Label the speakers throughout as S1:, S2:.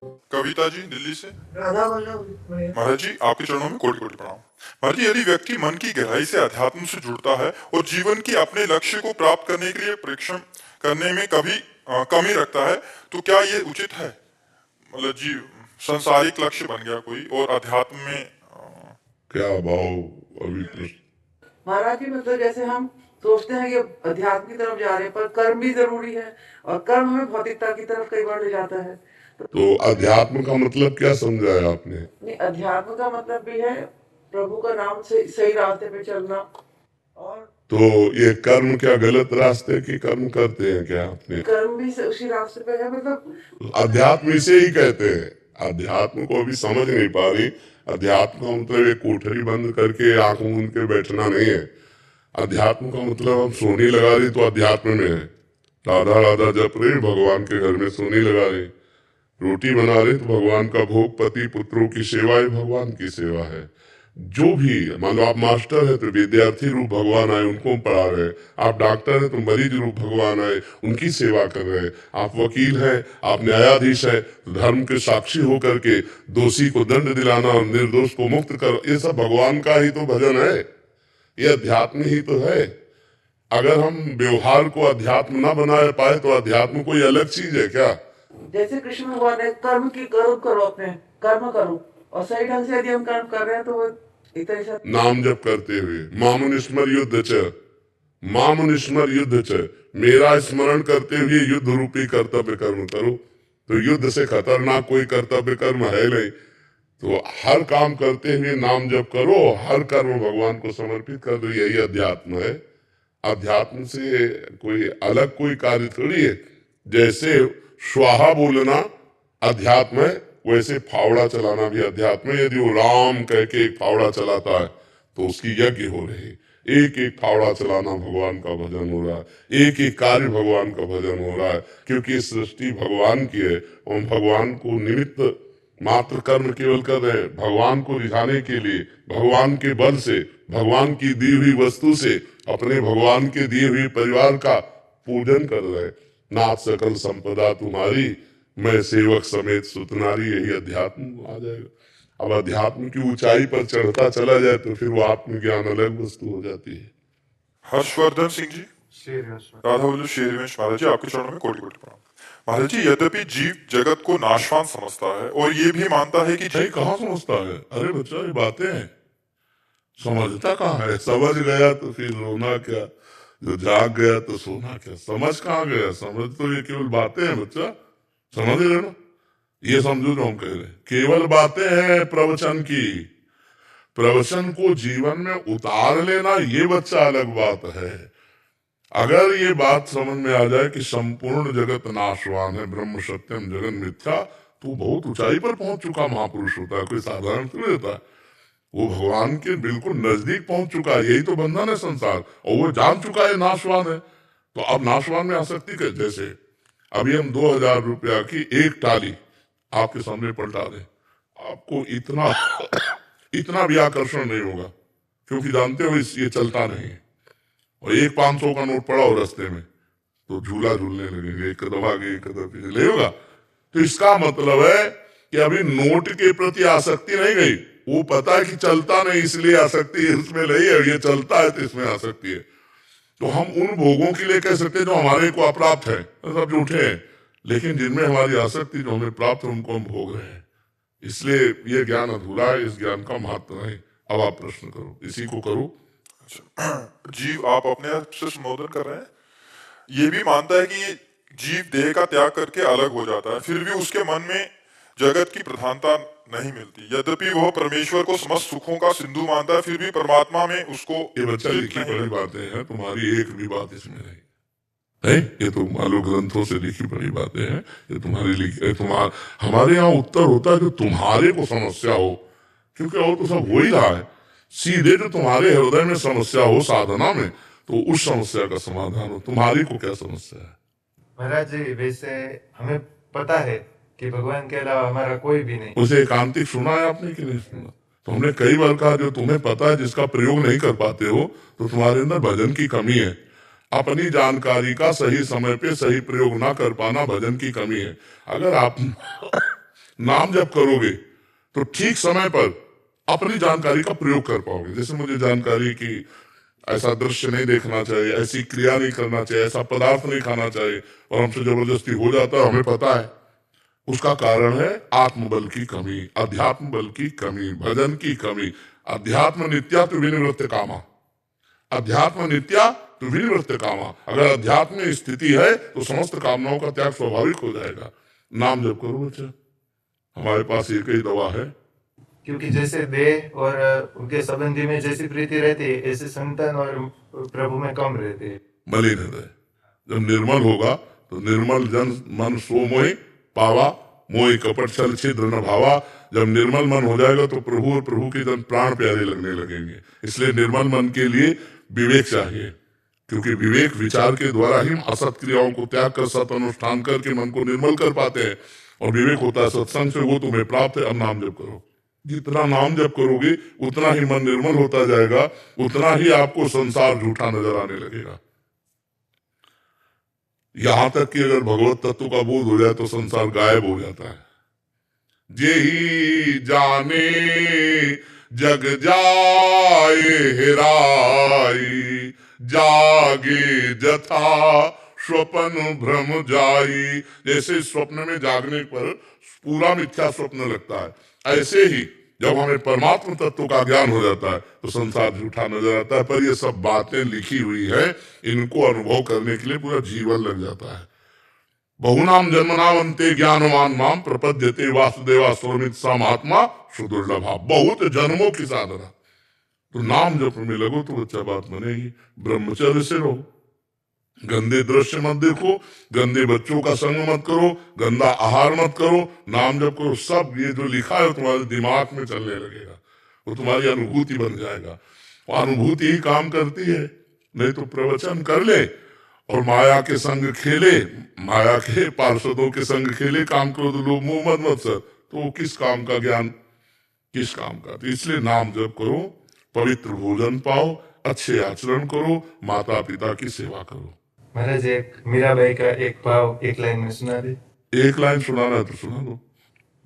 S1: कविता जी दिल्ली से।
S2: राधा वल्लभ
S1: महाराज जी आपके चरणों में कोटि कोटि प्रणाम। महाराज जी यदि व्यक्ति मन की गहराई से अध्यात्म से जुड़ता है और जीवन की अपने लक्ष्य को प्राप्त करने के लिए परिश्रम करने में कभी कमी रखता है तो क्या ये उचित है? मतलब जी संसारिक लक्ष्य बन गया कोई और अध्यात्म में
S3: क्या भाव अभी प्रश्न।
S2: महाराज जी, मतलब जैसे हम सोचते हैं कि अध्यात्म की तरफ जा रहे हैं, पर कर्म भी जरूरी है और कर्म हमें भौतिकता की तरफ कई बार ले जाता है।
S3: तो अध्यात्म का मतलब क्या समझाया आपने?
S2: नहीं, अध्यात्म का मतलब भी है प्रभु का नाम से सही रास्ते पे चलना। और
S3: तो ये कर्म क्या गलत रास्ते की कर्म करते हैं क्या आपने?
S2: कर्म भी उसी रास्ते पे है, मतलब
S3: अध्यात्म इसे ही कहते हैं। अध्यात्म को अभी समझ नहीं पा रही। अध्यात्म का मतलब एक कोठरी बंद करके आंख मूंद के बैठना नहीं है। अध्यात्म का मतलब हम सोनी लगा रही तो अध्यात्म में है। राधा राधा जप रहे भगवान के घर में सोनी लगा रही। रोटी बना रहे तो भगवान का भोग, पति पुत्रों की सेवा ही भगवान की सेवा है। जो भी मान लो आप मास्टर है तो विद्यार्थी रूप भगवान आए उनको पढ़ा रहे, आप डॉक्टर है तो मरीज रूप भगवान आए उनकी सेवा कर रहे, आप वकील हैं, आप न्यायाधीश है तो धर्म के साक्षी होकर के दोषी को दंड दिलाना और निर्दोष को मुक्त कर, ये सब भगवान का ही तो भजन है। ये अध्यात्म ही तो है। अगर हम व्यवहार को अध्यात्म ना बना पाए तो अध्यात्म कोई अलग चीज है क्या?
S2: जैसे कृष्ण भगवान ने कर्म करो, अपने कर्म करो, और सही ढंग से यदि हम कर्म कर रहे हैं तो वो एक तरह से
S3: नाम जप करते हुए मामुनिस्मर युद्ध च, मामुनिस्मर युद्ध च, मेरा स्मरण करते हुए युद्ध रूपी कर्तव्य कर्म करो। तो युद्ध से खतरनाक कोई कर्तव्य कर्म है नहीं। तो हर काम करते हुए नाम जप करो, हर कर्म भगवान को समर्पित कर दो, यही अध्यात्म है। अध्यात्म से कोई अलग कोई कार्य थोड़ी है। जैसे स्वाहा बोलना अध्यात्म है, वैसे फावड़ा चलाना भी अध्यात्म है। यदि वो राम कह के एक फावड़ा चलाता है तो उसकी यज्ञ हो रही। एक एक फावड़ा चलाना भगवान का भजन हो रहा है, एक एक कार्य भगवान का भजन हो रहा है, क्योंकि सृष्टि भगवान की है। हम भगवान को निमित्त मात्र कर्म केवल कर रहे हैं, भगवान को रिझाने के लिए, भगवान के बल से, भगवान की दी हुई वस्तु से, अपने भगवान के दिए हुए परिवार का पूजन कर रहे हैं। नाथ सकल संपदा तुम्हारी, मैं सेवक समेत सुतनारी, यही अध्यात्म आ जाएगा। अब अध्यात्म की ऊंचाई पर चढ़ता चला जाए तो फिर वो आत्मज्ञान अलग वस्तु हो जाती है।
S1: हर्षवर्धन सिंह जी राधा वल्लभ शेरवंश। महाराज जी आपके चरणों में कोटि कोटि प्रणाम। महाराज जी यद्यपि जीव जगत को नाशवान समझता है और ये भी मानता है कि
S3: नहीं, कहाँ समझता है? अरे बच्चा ये बातें हैं, समझता कहाँ है? समझ गया तो फिर रोना क्या, जो जाग गया तो सोना क्या। समझ कहाँ गया? समझ तो ये केवल बातें हैं बच्चा, समझ रहे ना? ये समझो जो हम कह रहे हैं, केवल बातें हैं प्रवचन की। प्रवचन को जीवन में उतार लेना ये बच्चा अलग बात है। अगर ये बात समझ में आ जाए कि संपूर्ण जगत नाशवान है, ब्रह्म सत्यम जगन मिथ्या, तो बहुत ऊंचाई पर पहुंच चुका महापुरुष होता है, कोई साधारण तो नहीं होता है। वो भगवान के बिल्कुल नजदीक पहुंच चुका है। यही तो बंधन है संसार, और वो जान चुका है नाशवान है। तो अब नाशवान में आसक्ति के जैसे अभी हम 2000 रुपया की एक टाली आपके सामने पलटा दें, आपको इतना इतना भी आकर्षण नहीं होगा, क्योंकि जानते हो ये चलता नहीं है। और एक 500 का नोट पड़ा हो रास्ते में तो झूला झूलने लगेंगे, एक कदम आगे एक कदम पीछे ले होगा। तो इसका मतलब है कि अभी नोट के प्रति आसक्ति नहीं गई। वो पता है कि चलता नहीं इसलिए आसक्ति इसमें नहीं है, ये चलता है तो इसमें आसक्ति है। तो हम उन भोगों के लिए कह सकते हैं जो हमारे को अप्राप्त है, सब झूठे हैं। लेकिन जिनमें हमारी आसक्ति जो हमें प्राप्त है उनको हम भोग रहे हैं। इसलिए ये ज्ञान अधूरा है, इस ज्ञान का महत्व नहीं। अब आप प्रश्न करो, इसी को करो।
S1: जीव आप अपने आप से संबोधन कर रहे हैं, ये भी मानता है कि ये जीव देह का त्याग करके अलग हो जाता है, फिर भी उसके मन में जगत की प्रधानता नहीं मिलती। यद्यपि वह परमेश्वर को समस्त सुखों का सिंधु मानता है, फिर भी परमात्मा में उसको
S3: ये बच्चा लिखी पढ़ी बातें हैं, तुम्हारी एक भी बात इसमें नहीं है। ये तो मान लो ग्रंथों से लिखी पढ़ी बातें हैं। ये तुम्हारी लिखी हमारे यहाँ उत्तर होता है जो तुम्हारे को समस्या हो, क्योंकि और तो सब हो ही रहा है। सीधे जो तुम्हारे हृदय में समस्या हो साधना में, तो उस समस्या का समाधान हो। तुम्हारी को क्या समस्या है?
S4: महाराज जी, वैसे हमें पता है कि भगवान के अलावा हमारा कोई भी नहीं।
S3: उसे एकांतिक सुना है आपने कि नहीं सुना? तो हमने कई बार कहा जो तुम्हें पता है जिसका प्रयोग नहीं कर पाते हो तो तुम्हारे अंदर भजन की कमी है। अपनी जानकारी का सही समय पे सही प्रयोग ना कर पाना भजन की कमी है। अगर आप नाम जब करोगे तो ठीक समय पर अपनी जानकारी का प्रयोग कर पाओगे। जैसे मुझे जानकारी की ऐसा दृश्य नहीं देखना चाहिए, ऐसी क्रिया नहीं करना चाहिए, ऐसा पदार्थ नहीं खाना चाहिए, और हमसे जबरदस्ती हो जाता है, हमें पता है। उसका कारण है आत्मबल की कमी, अध्यात्म बल की कमी, भजन की कमी। अध्यात्म नित्या तो विनिवृत्त कामा, अध्यात्म नित्या तो विनिवृत्त कामा। अगर अध्यात्म में स्थिति है तो समस्त कामनाओं का त्याग स्वाभाविक हो जाएगा। नाम जप करो बच्चा, हमारे पास एक ही दवा है।
S4: क्योंकि जैसे देह और उनके संबंधी में जैसी प्रीति रहती है, ऐसे संतान और प्रभु में कम रहती है।
S3: मलिन हृदय जब निर्मल होगा तो निर्मल जन मन सो मोहि पावा, मोहि कपट छल छिद्र न भावा। जब निर्मल मन हो जाएगा तो प्रभु और प्रभु के जन प्राण प्यारे लगने लगेंगे। इसलिए निर्मल मन के लिए विवेक चाहिए, क्योंकि विवेक विचार के द्वारा ही असत क्रियाओं को त्याग कर सत अनुष्ठान करके मन को निर्मल कर पाते हैं। और विवेक होता है सत्संग से, वो तुम्हें प्राप्त है। अब नाम जप करो, जितना नाम जप करोगे उतना ही मन निर्मल होता जाएगा, उतना ही आपको संसार झूठा नजर आने लगेगा। यहां तक कि अगर भगवत तत्व का बोध हो जाए तो संसार गायब हो जाता है। जेहि जाने जग जाए हेराई, जागे जथा स्वप्न भ्रम जाई। जैसे स्वप्न में जागने पर पूरा मिथ्या स्वप्न लगता है, ऐसे ही जब हमें परमात्म तत्व का ज्ञान हो जाता है तो संसार झूठा नजर आता है। पर ये सब बातें लिखी हुई है, इनको अनुभव करने के लिए पूरा जीवन लग जाता है। बहुनाम जन्मनावंते ज्ञानवान माम प्रपद्यते वासुदेवा स्वमित सा महात्मा सुदुर्लभा। बहुत जन्मों की साधना, तो नाम जप में लगो तो अच्छा बात बनेगी। ब्रह्मचर्य से रहो, गंदे दृश्य मत देखो, गंदे बच्चों का संग मत करो, गंदा आहार मत करो, नाम जप करो। सब ये जो लिखा है तुम्हारे दिमाग में चलने लगेगा, वो तुम्हारी अनुभूति बन जाएगा। वो अनुभूति ही काम करती है। नहीं तो प्रवचन कर ले और माया के संग खेले, माया के पार्षदों के संग खेले, काम करो तो लोग मुंह मत सर, तो किस काम का ज्ञान, किस काम का। तो इसलिए नाम जप करो, पवित्र भोजन पाओ, अच्छे आचरण करो, माता पिता की सेवा करो।
S4: महाराज एक मीराबाई का एक भाव एक लाइन में सुना दे।
S3: एक लाइन सुनाना है तो सुना दो।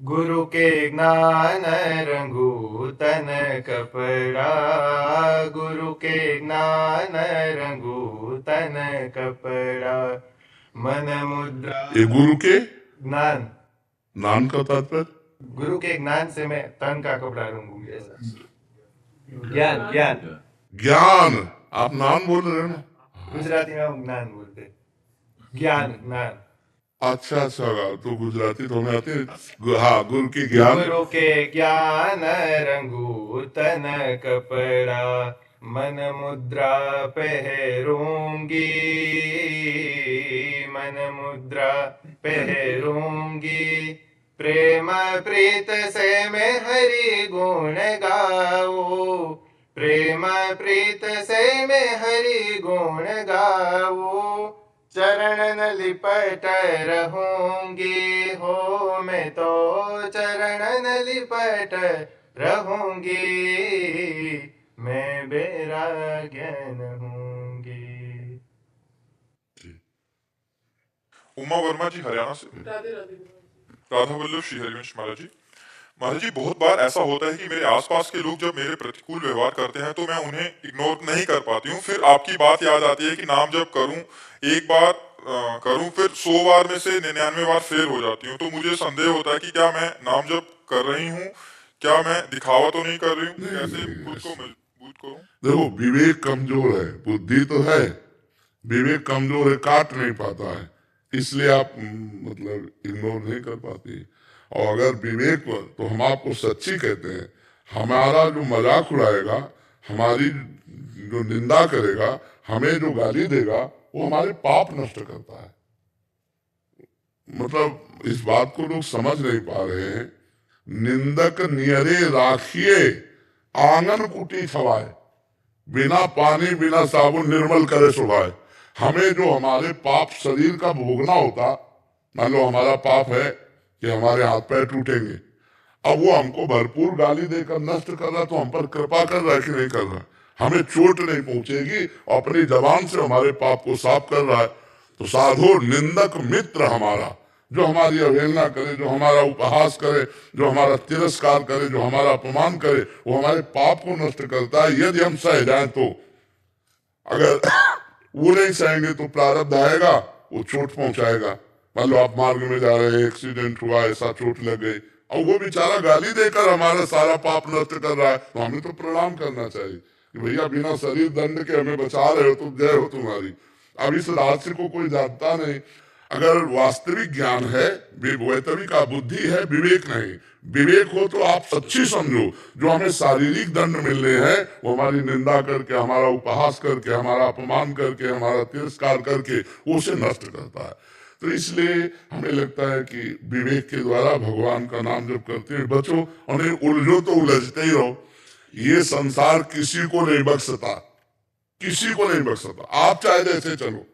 S4: गुरु के ज्ञान रंगू तन कपड़ा, गुरु के ज्ञान रंगू तन कपड़ा, मन मुद्रा।
S3: ये गुरु के
S4: ज्ञान,
S3: नाम का तात्पर्य,
S4: गुरु के ज्ञान से मैं तन का कपड़ा रंगूंगी, ऐसा। ज्ञान ज्ञान
S3: ज्ञान, आप नाम बोल रहे हो ना?
S4: गुजराती में हम ज्ञान बोलते हैं, ज्ञान ज्ञान।
S3: अच्छा अच्छा, तो गुजराती तो हमें आती है। हाँ, गुरु की ज्ञान,
S4: गुरु के ज्ञान रंगू तन कपड़ा, मन मुद्रा पहरूंगी, मन मुद्रा पहरूंगी। प्रेम प्रीत से मैं हरि गुण गाओ, प्रेम प्रीत से मैं हरि गुण गाओ। चरण न लिपट रहूंगी हो, मैं तो चरण न लिपट रहूंगी, मैं वैराग्य हूंगी।
S1: उमा वर्मा जी हरियाणा से। राधा वल्लभ श्री हरिवंश महाराज जी। महाराज जी, बहुत बार ऐसा होता है कि मेरे आसपास के लोग जब मेरे प्रतिकूल व्यवहार करते हैं तो मैं उन्हें इग्नोर नहीं कर पाती हूँ। फिर आपकी बात याद आती है कि नाम जब करूं, एक बार करूं, फिर 100 बार में से 99 बार फेल हो जाती हूँ। तो मुझे संदेह होता है कि क्या मैं नाम जब कर रही हूँ, क्या मैं दिखावा तो नहीं कर रही हूँ? कैसे खुद को मजबूत करूं?
S3: देखो विवेक कमजोर है, बुद्धि तो है, विवेक कमजोर है, काट नहीं पाता है, इसलिए आप मतलब इग्नोर नहीं कर पाती। और अगर विवेक पर, तो हम आपको सच्ची कहते हैं, हमारा जो मजाक उड़ाएगा, हमारी जो निंदा करेगा, हमें जो गाली देगा, वो हमारे पाप नष्ट करता है। मतलब इस बात को लोग समझ नहीं पा रहे हैं। निंदक नियरे राखिए आंगन कुटी छवाए, बिना पानी बिना साबुन निर्मल करे सुभाए। हमें जो हमारे पाप शरीर का भोगना होता, मान लो हमारा पाप है कि हमारे हाथ पैर टूटेंगे, अब वो हमको भरपूर गाली देकर नष्ट कर रहा, तो हम पर कृपा कर रहा है कि नहीं कर रहा? हमें चोट नहीं पहुंचेगी, अपनी जबान से हमारे पाप को साफ कर रहा है। तो साधु निंदक मित्र हमारा, जो हमारी अवहेलना करे, जो हमारा उपहास करे, जो हमारा तिरस्कार करे, जो हमारा अपमान करे, वो हमारे पाप को नष्ट करता है यदि हम सह जाएं तो। अगर वो नहीं सहेंगे तो प्रारब्ध आएगा, वो चोट पहुंचाएगा। मान लो आप मार्ग में जा रहे हैं, एक्सीडेंट हुआ, ऐसा चोट लग गई, और वो बेचारा गाली देकर हमारा सारा पाप नष्ट कर रहा है, तो हमें तो प्रणाम करना चाहिए कि भैया बिना शरीर दंड के हमें बचा रहे हो तो जय हो तुम्हारी। अब इस रहस्य को कोई जानता नहीं। अगर वास्तविक ज्ञान है, वैतविक बुद्धि है, विवेक नहीं। विवेक हो तो आप सच्ची समझो, जो हमें शारीरिक दंड मिलने हैं वो हमारी निंदा करके, हमारा उपहास करके, हमारा अपमान करके, हमारा तिरस्कार करके वो उसे नष्ट करता है। तो इसलिए हमें लगता है कि विवेक के द्वारा भगवान का नाम जब करते हैं बचो, और नहीं उलझो तो उलझते ही रहो। ये संसार किसी को नहीं बख्शता, किसी को नहीं बख्शता। आप चाहे जैसे चलो,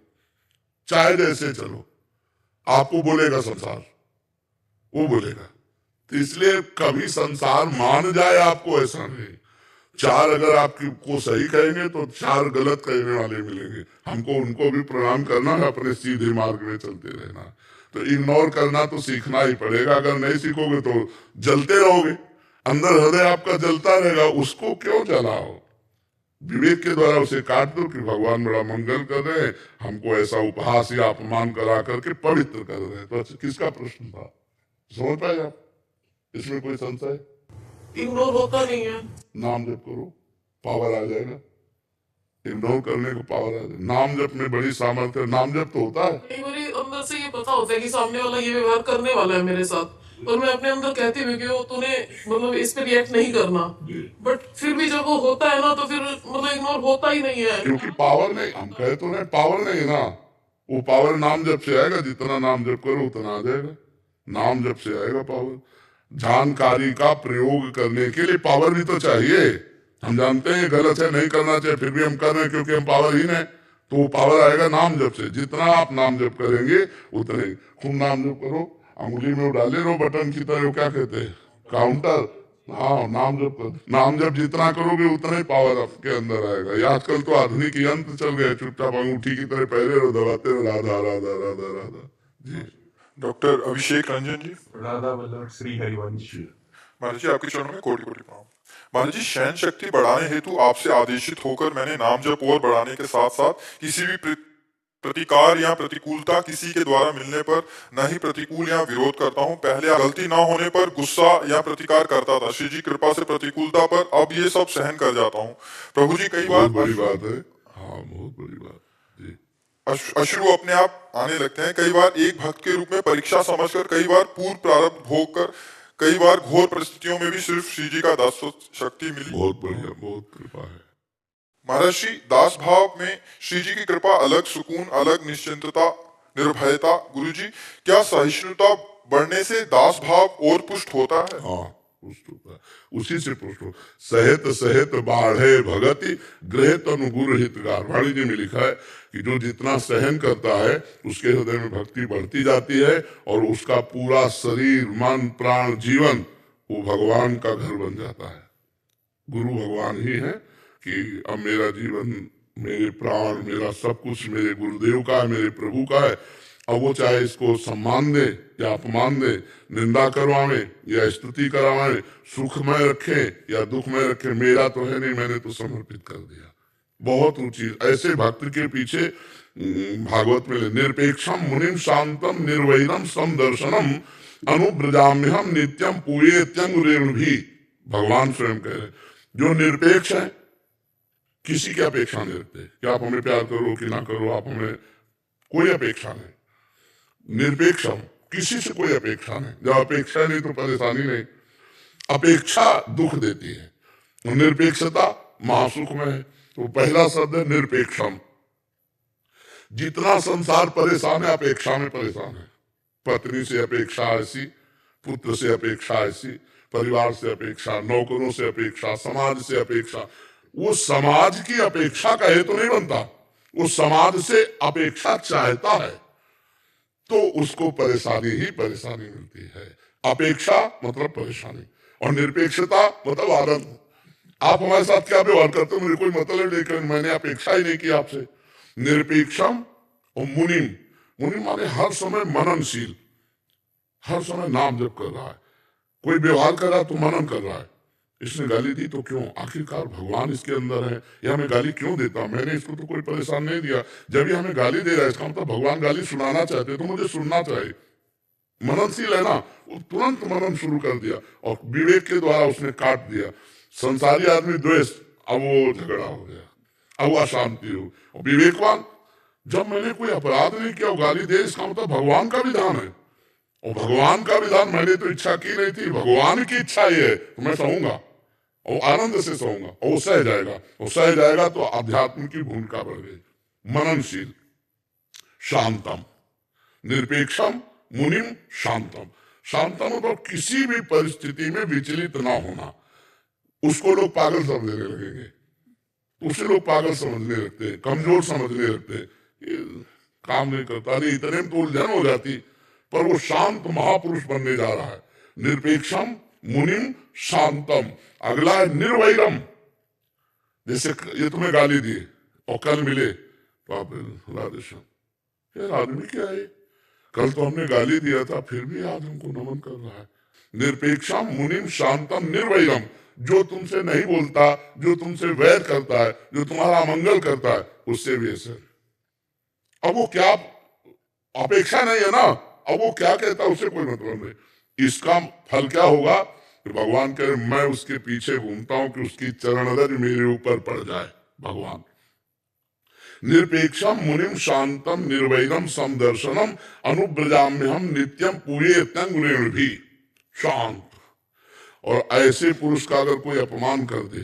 S3: चाहे जैसे चलो, आपको बोलेगा संसार, वो बोलेगा। तो इसलिए कभी संसार मान जाए आपको, ऐसा नहीं। चार अगर आपको सही कहेंगे तो चार गलत कहने वाले मिलेंगे। हमको उनको भी प्रणाम करना है, अपने सीधे मार्ग में चलते रहना। तो इग्नोर करना तो सीखना ही पड़ेगा। अगर नहीं सीखोगे तो जलते रहोगे, अंदर हृदय आपका जलता रहेगा, उसको क्यों जलाओ। विवेक के द्वारा उसे काट दो कि भगवान बड़ा मंगल कर रहे हैं, हमको ऐसा उपहास या अपमान करा करके पवित्र कर रहे हैं। तो किसका प्रश्न था, समझ पाए आप? इसमें कोई संशय?
S5: इग्नोर होता नहीं है।
S3: नाम जप करो, पावर आ जाएगा। इग्नोर करने को पावर आ जाएगा। नाम जप में बड़ी सामर्थ्य। नाम जप तो होता है,
S5: कई बार अंदर से ये पता होता है कि सामने वाला ये व्यवहार करने वाला है मेरे साथ, और मैं अपने अंदर कहती हूँ कि वो तूने मतलब इस पे रिएक्ट नहीं करना, बट फिर भी जब वो होता है ना तो फिर मतलब इग्नोर होता ही नहीं है।
S3: क्योंकि पावर नहीं, हम कहे तो नहीं, पावर नहीं ना। वो पावर नाम जप से आएगा, जितना नाम जप करो उतना आ जाएगा। नाम जप से आएगा पावर। जानकारी का प्रयोग करने के लिए पावर भी तो चाहिए। हम जानते हैं गलत है, नहीं करना चाहिए, फिर भी हम कर रहे हैं क्योंकि हम पावरहीन है। तो वो पावर आएगा नाम जप से। जितना आप नाम जप करेंगे उतने खूब नाम जप करो, अंगुली में डाले रहो बटन की तरह, क्या कहते हैं, काउंटर। हाँ, नाम जप कर, नाम जप जितना करोगे उतना ही पावर आपके अंदर आएगा। ये आजकल तो आधुनिक यंत्र चल गए, चुपचाप अंगूठी की तरह पहले रहो, दबाते रहो, राधा राधा राधा राधा। जी
S1: डॉक्टर अभिषेक रंजन जी,
S6: राधा वल्लभ श्री हरिवंश।
S1: महाराज जी आपके चरणों में कोटि कोटि प्रणाम। महाराज जी, शयन शक्ति बढ़ाने हेतु आपसे आदेशित होकर मैंने नाम जप और बढ़ाने के साथ साथ किसी भी प्रतिकार या प्रतिकूलता किसी के द्वारा मिलने पर न ही प्रतिकूल या विरोध करता हूँ। पहले गलती ना होने पर गुस्सा या प्रतिकार करता था, श्री जी कृपा से प्रतिकूलता पर अब ये सब सहन कर जाता हूँ। प्रभु जी कई बार
S3: बहुत बड़ी बात है। हाँ, बहुत बड़ी बात। जी
S1: अश्रु अपने आप आने लगते हैं। कई बार एक भक्त के रूप में परीक्षा समझकर, कई बार पूर्व प्रारब्ध भोग कर, कई बार घोर परिस्थितियों में भी सिर्फ श्री जी का दासत्व शक्ति मिली।
S3: बहुत बढ़िया, बहुत कृपा है।
S1: महाराज श्री दास भाव में श्री जी की कृपा, अलग सुकून, अलग निश्चिंतता, निर्भयता। गुरु जी, क्या सहिष्णुता बढ़ने से दास भाव और पुष्ट होता है?
S3: हाँ, पुष्ट होता है, उसी से पुष्ट हो। सहित सहित बाढ़े भगति गृहित अनुगुरु हितगार। वाणी जी में लिखा है कि जो जितना सहन करता है उसके हृदय में भक्ति बढ़ती जाती है, और उसका पूरा शरीर, मन, प्राण, जीवन वो भगवान का घर बन जाता है। गुरु भगवान ही है कि अब मेरा जीवन, मेरे प्राण, मेरा सब कुछ मेरे गुरुदेव का है, मेरे प्रभु का है। अब वो चाहे इसको सम्मान दे या अपमान दे, निंदा करवावे या स्तुति करावे, सुख में रखे या दुख में रखे, मेरा तो है नहीं, मैंने तो समर्पित कर दिया। बहुत ऊंची ऐसे भक्त के पीछे भागवत में निरपेक्षम मुनिम शांतम निर्वैरम समदर्शनम अनुब्रजाम्यहम नित्यम पूयेत्यंग भी। भगवान स्वयं कह रहे, जो निरपेक्ष है, किसी की अपेक्षा नहीं रखते कि आप हमें प्यार करो कि ना करो, आप हमें कोई अपेक्षा नहीं। निरपेक्षम, किसी से कोई अपेक्षा नहीं। जब अपेक्षा नहीं तो परेशानी नहीं। अपेक्षा दुख देती है, और निरपेक्षता महासुख में है। तो पहला शब्द है निरपेक्षम। जितना संसार परेशान है, अपेक्षा में परेशान है। पत्नी से अपेक्षा ऐसी, पुत्र से अपेक्षा ऐसी, परिवार से अपेक्षा, नौकरों से अपेक्षा, समाज से अपेक्षा। वो समाज की अपेक्षा का हेतु नहीं बनता, वो समाज से अपेक्षा चाहता है, तो उसको परेशानी ही परेशानी मिलती है। अपेक्षा मतलब परेशानी, और निरपेक्षता मतलब आनंद। आप हमारे साथ क्या व्यवहार करते हो, मुझे कोई मतलब नहीं, लेकिन मैंने अपेक्षा ही नहीं की आपसे। निरपेक्षम और मुनिम, मुनिम माने हर समय मननशील, हर समय नाम जप कर रहा है, कोई व्यवहार कर रहा है तो मनन कर रहा है। इसने गाली दी तो क्यों, आखिरकार भगवान इसके अंदर है, ये हमें गाली क्यों देता, मैंने इसको तो कोई परेशान नहीं दिया। जब ये हमें गाली दे रहा है इसका मतलब भगवान गाली सुनाना चाहते तो मुझे सुनना चाहिए। मननशील है ना, वो तुरंत मनन शुरू कर दिया और विवेक के द्वारा उसने काट दिया। संसारी आदमी द्वेष, अब वो झगड़ा हो गया, अब वो अशांति हो। और विवेकवान, जब मैंने कोई अपराध नहीं किया वो गाली दे, इसका मतलब भगवान का विधान है, और भगवान का विधान मैंने तो इच्छा की नहीं थी, भगवान की इच्छा ये है तो मैं सहूंगा और आनंद से सहूंगा, और वो सह जाएगा, और सह जाएगा तो अध्यात्म की भूमिका बढ़ गई। मननशील, शांतम, निरपेक्षम, मुनिम शांतम। शांतम मतलब किसी भी परिस्थिति में विचलित ना होना। उसको लोग पागल समझने लगेंगे, उसे लोग पागल समझने लगते हैं, कमजोर समझने लगते हैं, ये काम नहीं करता, नहीं इतने में तो उलझन हो जाती। पर वो शांत महापुरुष बनने जा रहा है। निरपेक्षम, मुनिम शांतम। अगला है निर्वैरम। जैसे ये तुम्हें गाली दिए और कल मिले तो आप राधेश्याम, यार आदमी क्या है, कल तो हमने गाली दिया था फिर भी आज हमको नमन कर रहा है। निरपेक्षम, मुनिम शांतम, निर्वैरम। जो तुमसे नहीं बोलता, जो तुमसे वैर करता है, जो तुम्हारा मंगल करता है, उससे भी ऐसे। अब वो क्या अपेक्षा नहीं है ना, अब वो क्या कहता है उससे कोई मतलब नहीं। इसका फल क्या होगा कि भगवान कहे मैं उसके पीछे घूमता हूं कि उसकी चरण रज मेरे ऊपर पड़ जाए। भगवान निरपेक्षम, मुनिम शांतम, निर्वैरम, समदर्शनम, अनुब्रजाम्यहम नित्यम पूये तंग भी। शांत। और ऐसे पुरुष का अगर कोई अपमान कर दे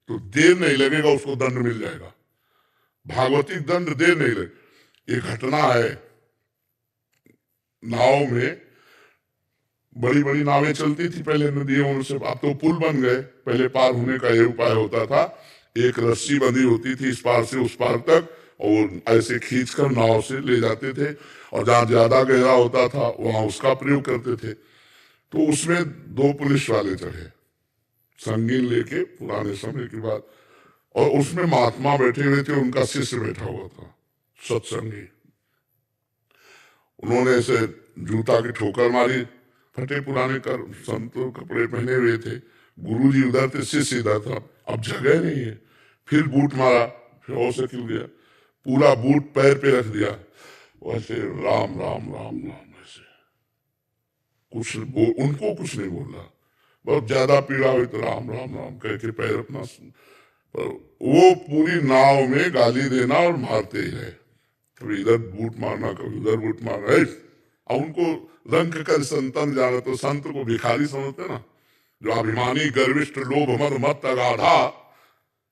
S3: तो देर नहीं लगेगा, उसको दंड मिल जाएगा, भागवतिक दंड देर नहीं लगे। एक घटना है, नाव में बड़ी बड़ी नावें चलती थी पहले नदियों से, अब तो पुल बन गए। पहले पार होने का ये उपाय होता था, एक रस्सी बंधी होती थी इस पार से उस पार तक, और ऐसे खींचकर नाव से ले जाते थे, और जहां ज्यादा गहरा होता था वहां उसका प्रयोग करते थे। तो उसमें 2 पुलिस वाले चढ़े, संगीन लेके, पुराने समय की बात, और उसमें महात्मा बैठे हुए थे, उनका शिष्य बैठा हुआ था, सत्संगी। उन्होंने ऐसे जूता की ठोकर मारी, फटे पुराने कर संत कपड़े पहने हुए थे, गुरुजी उधर थे, शिष्य इधर था, अब जगह नहीं है। फिर बूट मारा, फिर और से खिल गया, पूरा बूट पैर पे रख दिया, वैसे राम राम राम राम, ऐसे कुछ उनको कुछ नहीं बोला, बहुत ज्यादा पीड़ा हुई तो राम राम राम कह के पैर अपना, पर वो पूरी नाव में गाली देना और मारते ही रहे, कभी इधर बूट मारना कभी उधर बूट मारना। अब उनको रंग कर संतन जाना, तो संत को भिखारी समझते ना, जो अभिमानी गर्विष्ठ लोभ मद मत अगाधा,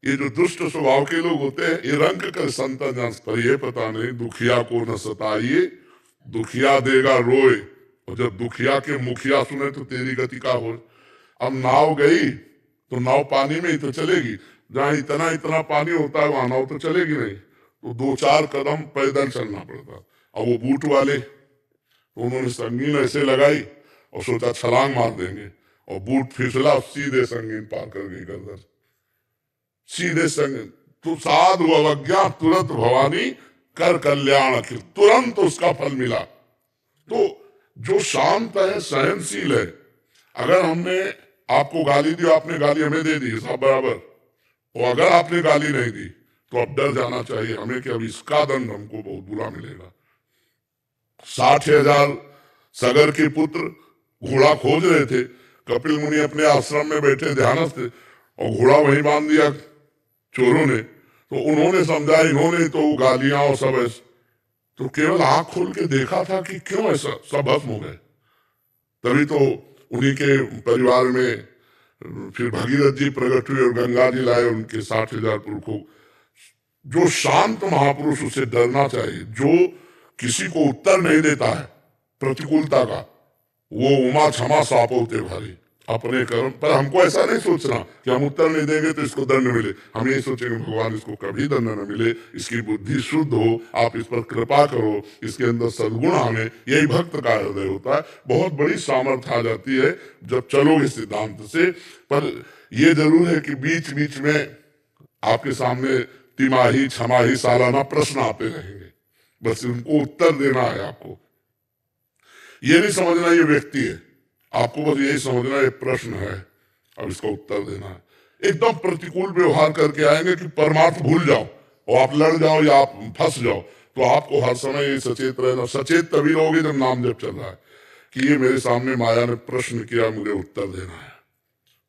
S3: ये जो दुष्ट स्वभाव के लोग होते हैं, ये रंग कर संतन जान। पर ये पता नहीं दुखिया को न सताइए, दुखिया देगा रोए, और जब दुखिया के मुखिया सुने तो तेरी गति का हो। अब नाव गई तो नाव पानी में ही तो चलेगी, जहां इतना इतना पानी होता है वहां नाव तो चलेगी नहीं, तो 2-4 कदम पैदल चलना पड़ता। और वो बूट वाले, तो उन्होंने संगीन ऐसे लगाई और सोचा छलांग मार देंगे, और बूट फिसला, सीधे संगीन पार कर गई गर्दन, सीधे संगीन। तो साधु अवज्ञा तुरंत भवानी कर कल्याण अखिल, तुरंत उसका फल मिला। तो जो शांत है, सहनशील है, अगर हमने आपको गाली दी, आपने गाली हमें दे दी, सब बराबर, और अगर आपने गाली नहीं दी तो अब डर जाना चाहिए हमें कि अब इसका दंड हमको बहुत बुरा मिलेगा। 60,000 सगर के पुत्र घोड़ा खोज रहे थे, कपिल मुनि अपने आश्रम में बैठे ध्यानस्थ, और घोड़ा वहीं बांध दिया चोरों ने। तो उन्होंने समझा, इन्होंने तो गालियां और सब ऐसे, तो केवल आंख खोल के देखा था कि क्यों ऐसा, सब भस्म हो गए। तभी तो उन्हीं के परिवार में फिर भगीरथ जी प्रकट हुए और गंगा जी लाए उनके 60,000 पुरुषों। जो शांत महापुरुष, उसे डरना चाहिए। जो किसी को उत्तर नहीं देता है प्रतिकूलता का, वो उमा क्षमा सापोते भारी, अपने कर्म पर। हमको ऐसा नहीं सोचना कि हम उत्तर नहीं देंगे तो इसको दंड मिले, हम ये सोचेंगे भगवान इसको कभी दंड न मिले, इसकी बुद्धि शुद्ध हो, आप इस पर कृपा करो, इसके अंदर सद्गुण आने, यही भक्त का हृदय होता है। बहुत बड़ी सामर्थ्य आ जाती है जब चलोगे सिद्धांत से। पर यह जरूर है कि बीच बीच में आपके सामने तिमाही, छमाही, सालाना प्रश्न आते रहेंगे, बस उनको उत्तर देना है आपको। ये नहीं समझना ये व्यक्ति है, आपको बस यही समझना ये प्रश्न है, अब इसका उत्तर देना है। एकदम प्रतिकूल व्यवहार करके आएंगे कि परमार्थ भूल जाओ और आप लड़ जाओ या आप फंस जाओ, तो आपको हर समय ये सचेत रहना। सचेत तभी रहोगे जब नाम जप चल रहा है कि ये मेरे सामने माया ने प्रश्न किया, मुझे उत्तर देना है।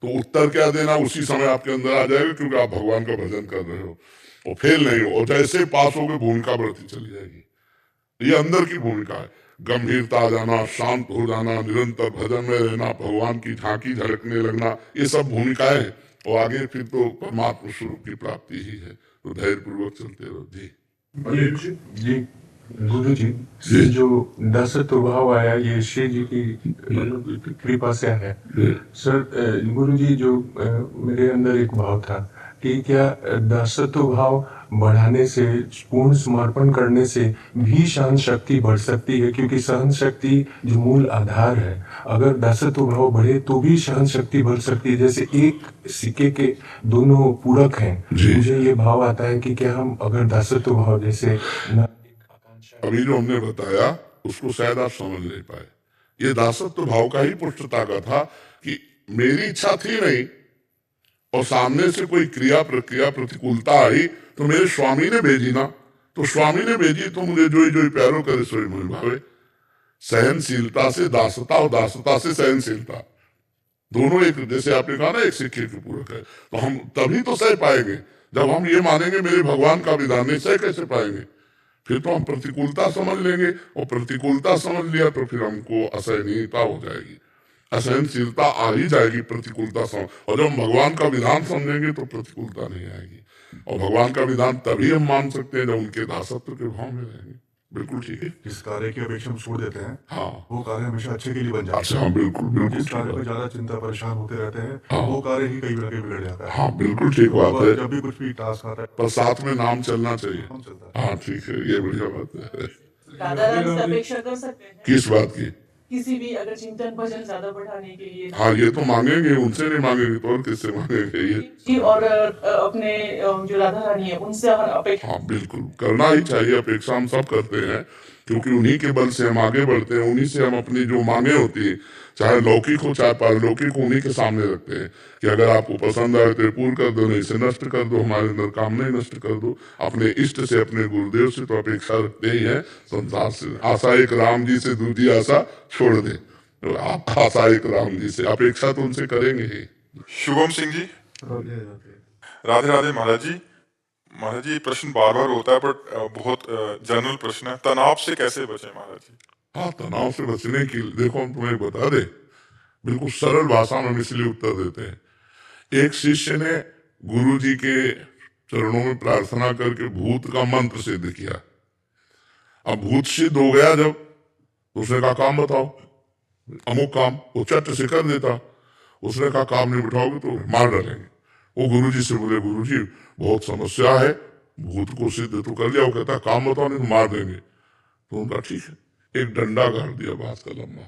S3: तो उत्तर क्या देना उसी समय आपके अंदर आ जाएगा, क्योंकि आप भगवान का भजन कर रहे हो और फेल नहीं हो। और जैसे पास होगे भूमिका बढ़ती चली जाएगी। ये अंदर की भूमिका है, गंभीरता आ जाना, शांत हो जाना, निरंतर भजन में रहना, भगवान की झांकी झलकने लगना, ये सब भूमिकाएं हैं। और आगे फिर तो परमात्मा स्वरूप की प्राप्ति ही है। तो धैर्य पूर्वक चलते रहो जी।
S6: जी गुरु जी, ये जो दासत्व भाव आया ये श्री जी की कृपा से आया। सर गुरु जी, जो मेरे अंदर एक भाव था कि क्या दासत्व भाव बढ़ाने से, पूर्ण समर्पण करने से भी सहन शक्ति बढ़ सकती है? क्योंकि सहन शक्ति जो मूल आधार है, अगर दासत्व भाव बढ़े तो भी सहन शक्ति बढ़ सकती है। जैसे एक सिक्के के दोनों पूरक हैं। मुझे ये भाव आता है कि क्या हम अगर दासत्व भाव जैसे
S3: अभी जो हमने बताया उसको शायद आप समझ नहीं पाए। ये दासत्व भाव का ही पुष्टता का था कि मेरी इच्छा थी नहीं और सामने से कोई क्रिया प्रक्रिया प्रतिकूलता आई तो मेरे स्वामी ने भेजी ना, तो स्वामी ने भेजी तो मुझे जोई जोई प्यारो करे सोई मोहि भावे। सहनशीलता से दासता और दासता से सहनशीलता, दोनों एक, जैसे आपने कहा ना एक सिक्के के पूरक है। तो हम तभी तो सह पाएंगे जब हम ये मानेंगे मेरे भगवान का विधान नहीं, सह कैसे पाएंगे? फिर तो हम प्रतिकूलता समझ लेंगे और प्रतिकूलता समझ लिया तो फिर हमको असहनीयता हो जाएगी, असहनशीलता आ ही जाएगी प्रतिकूलता समझ। और जब हम भगवान का विधान समझेंगे तो प्रतिकूलता नहीं आएगी। और भगवान का विधान तभी हम मान सकते हैं जब उनके दासत्व के भाव में रहेंगे। बिल्कुल ठीक है।
S7: जिस कार्य की अपेक्षा हम छोड़ देते हैं,
S3: हाँ,
S7: वो कार्य हमेशा अच्छे के लिए बन जाता है।
S3: अच्छा, हाँ, बिल्कुल बिल्कुल
S7: जिस
S3: ठीक
S7: कार्य
S3: बात।
S7: में ज्यादा चिंता परेशान होते रहते हैं,
S3: हाँ।
S7: वो कार्य ही कई बार बिगड़ जाता है।
S3: हाँ, बिल्कुल ठीक बात है।
S7: जब भी कुछ भी टास्क आता है,
S3: पर साथ में नाम चलना चाहिए।
S7: हम चलता है।
S3: हाँ ठीक है, ये बढ़िया बात है।
S8: दादा राम से अपेक्षा कर सकते हैं
S3: किस बात की?
S8: किसी भी अगर चिंतन भजन ज्यादा बढ़ाने के लिए।
S3: हाँ, ये तो मांगेंगे, उनसे नहीं मांगेंगे तो और किससे मांगेंगे ये?
S8: जी, और अपने जो राधा रानी है उनसे अपेक्षा।
S3: हाँ बिल्कुल, करना ही चाहिए। अपेक्षा हम सब करते हैं, क्योंकि उन्हीं के बल से हम आगे बढ़ते हैं। उन्हीं से हम अपनी जो मांगे होती है, चाहे लौकिक हो चाहे पारलौकिक हो, उन्हीं के सामने रखते हैं कि अगर आपको पसंद आए तो पूर्ण कर दो, नहीं से नष्ट कर दो, हमारे अंदर कामना नष्ट कर दो। अपने इष्ट से, अपने गुरुदेव से तो अपेक्षा रखते ही है। संसार से आशा एक राम जी से, दूसरी आशा छोड़ दे। तो आप आशा एक राम जी से, अपेक्षा तो उनसे करेंगे ही।
S1: शुभम सिंह जी, राधे राधे महाराज जी। महाराज जी, प्रश्न बार बार होता है बट बहुत जनरल प्रश्न है, तनाव से कैसे बचे महाराज जी?
S3: हाँ, तनाव से बचने की देखो हम तुम्हें बता दे, बिल्कुल सरल भाषा में हम इसलिए उत्तर देते हैं। एक शिष्य ने गुरु जी के चरणों में प्रार्थना करके भूत का मंत्र सिद्ध किया। अब भूत सिद्ध हो गया जब, तो उसने कहा काम बताओ, अमुक काम, वो चट से कर देता। उसने कहा काम नहीं बिठाओगे तो मार डालेंगे। वो गुरु जी से बोले गुरु जी बहुत समस्या है, भूत को सिद्ध तो कर लिया, वो कहता काम बताओ नहीं तो मार देंगे। तो उनका ठीक है, एक डंडा गाड़ दिया बात का लंबा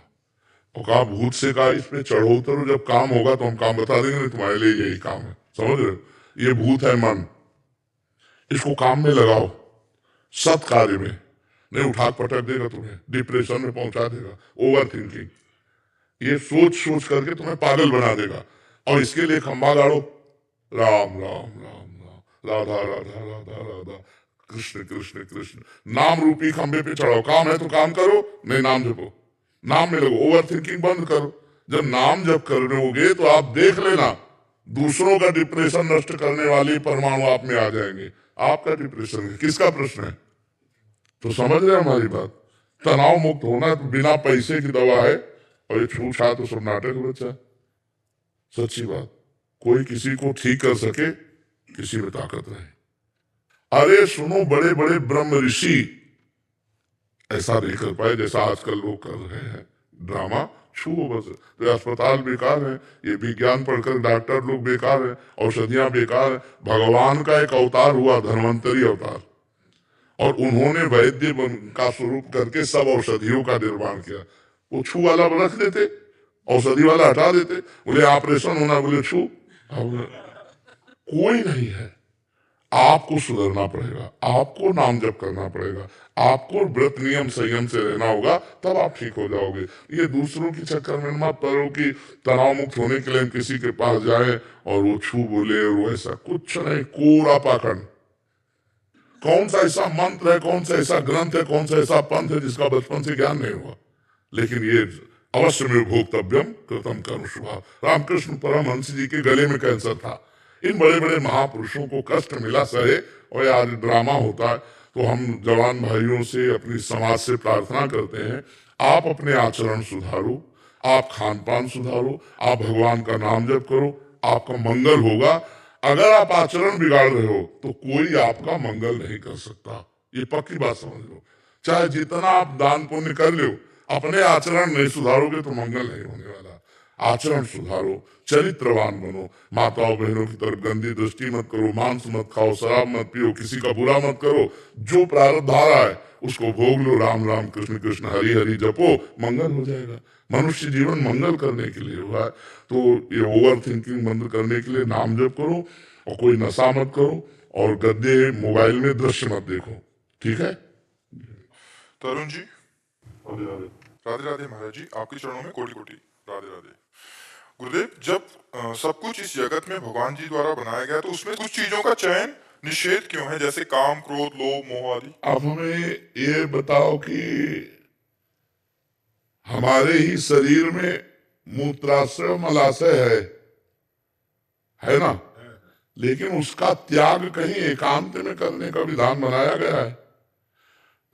S3: और कहा भूत से कहा इस पे चढ़ो उतरो, जब काम होगा तो हम काम बता देंगे, नहीं तुम्हारे लिए यही काम है। समझ रहे हो? ये भूत है मन, इसको काम में लगाओ, सत कार्य में, नहीं उठा पटक देगा तुम्हें, डिप्रेशन में पहुंचा देगा, ओवर थिंकिंग, ये सोच सोच करके तुम्हें पागल बना देगा। और इसके लिए खंबा गाड़ो, राम राम राम राम, राधा राधा राधा राधा, कृष्ण कृष्ण कृष्ण, नाम रूपी खंबे पे चढ़ाओ। काम है तो काम करो, नहीं नाम जपो, नाम में लगो, ओवर थिंकिंग बंद करो। जब नाम जप करने तो आप देख लेना दूसरों का डिप्रेशन नष्ट करने वाले परमाणु आप में आ जाएंगे। आपका डिप्रेशन है, किसका प्रश्न है? तो समझ रहे हमारी बात। तनाव मुक्त होना तो बिना पैसे की दवा है, और ये छूछा तो सब नाटक बच्चा। सच्ची बात, कोई किसी को ठीक कर सके, किसी में ताकत रहे। अरे सुनो, बड़े बड़े ब्रह्म ऋषि ऐसा नहीं कर पाए जैसा आजकल लोग कर रहे हैं ड्रामा। छुओ बस, तो अस्पताल बेकार है, ये विज्ञान पढ़कर डॉक्टर लोग बेकार है, औषधियां बेकार है। भगवान का एक अवतार हुआ, धन्वंतरी अवतार, और उन्होंने वैद्य का स्वरूप करके सब औषधियों का निर्माण किया। वो छू वाला रख देते, औषधि वाला हटा देते, बोले ऑपरेशन होना, बोले छू। अब कोई नहीं है। आपको सुधरना पड़ेगा, आपको नाम जप करना पड़ेगा, आपको व्रत नियम संयम से रहना होगा, तब आप ठीक हो जाओगे। ये दूसरों के चक्कर में मत पड़ो कि तनाव मुक्त होने के लिए हम किसी के पास जाए और वो छू बोले और वो ऐसा कुछ नहीं, कोरा पाखंड। कौन सा ऐसा मंत्र है, कौन सा ऐसा ग्रंथ है, कौन सा ऐसा पंथ है जिसका बचपन से ज्ञान नहीं हुआ? लेकिन ये अवश्य में भोक्तव्यम कृतम कर्म शुभा। रामकृष्ण परमहंस जी के गले में कैंसर था। इन बड़े बड़े महापुरुषों को कष्ट मिला सहे, और आज ड्रामा होता है। तो हम जवान भाइयों से, अपनी समाज से प्रार्थना करते हैं, आप अपने आचरण सुधारो, आप खान पान सुधारो, आप भगवान का नाम जप करो, आपका मंगल होगा। अगर आप आचरण बिगाड़ रहे हो तो कोई आपका मंगल नहीं कर सकता, ये पक्की बात समझ लो। चाहे जितना आप दान पुण्य कर लो, अपने आचरण नहीं सुधारोगे तो मंगल नहीं होने वाला। आचरण सुधारो, चरित्रवान बनो, माताओं बहनों की तरफ गंदी दृष्टि मत करो, मांस मत खाओ, शराब मत पियो, किसी का बुरा मत करो। जो प्रारब्ध धारा है उसको भोग लो, राम राम कृष्ण कृष्ण हरि हरि जपो, मंगल हो जाएगा। मनुष्य जीवन मंगल करने के लिए हुआ है। तो ये ओवर थिंकिंग बंद करने के लिए नाम जप करो, और कोई नशा मत करो, और गद्दे मोबाइल में दृश्य मत देखो, ठीक है?
S1: तरुण जी, राधे राधे महाराज जी, आपके चरणों में कोटि कोटि राधे राधे। गुरुदेव, जब सब कुछ इस जगत में भगवान जी द्वारा बनाया गया, तो उसमें कुछ चीजों का चयन निषेध क्यों है, जैसे काम, क्रोध, लोभ, मोह आदि?
S3: अब हमें ये बताओ कि हमारे ही शरीर में मूत्राशय मलाशय है ना? लेकिन उसका त्याग कहीं एकांत में करने का विधान बनाया गया है।